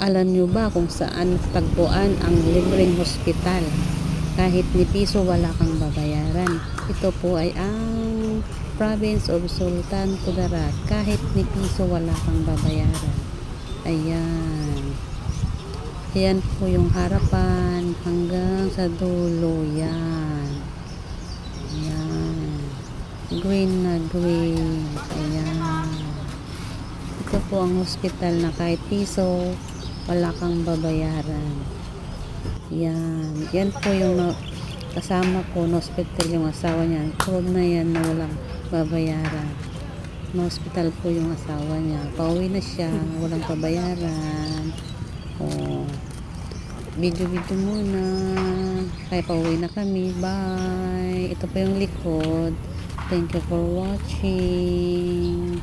Alam nyo ba kung saan tagpuan ang libreng hospital? Kahit ni piso wala kang babayaran. Ito po ay ang province of Sultan Kudarat. Kahit ni piso wala kang babayaran. Ayan. Ayan po yung harapan hanggang sa dulo. Yan. Ayan. Green na green. Ayan. Ito po ang hospital na kahit piso wala kang babayaran. Yan. Yan po yung kasama ko na hospital, yung asawa niya. Prove na yan na walang babayaran. Na hospital po yung asawa niya. Pauwi na siya. Walang babayaran. O, video muna. Kaya pauwi na kami. Bye. Ito po yung likod. Thank you for watching.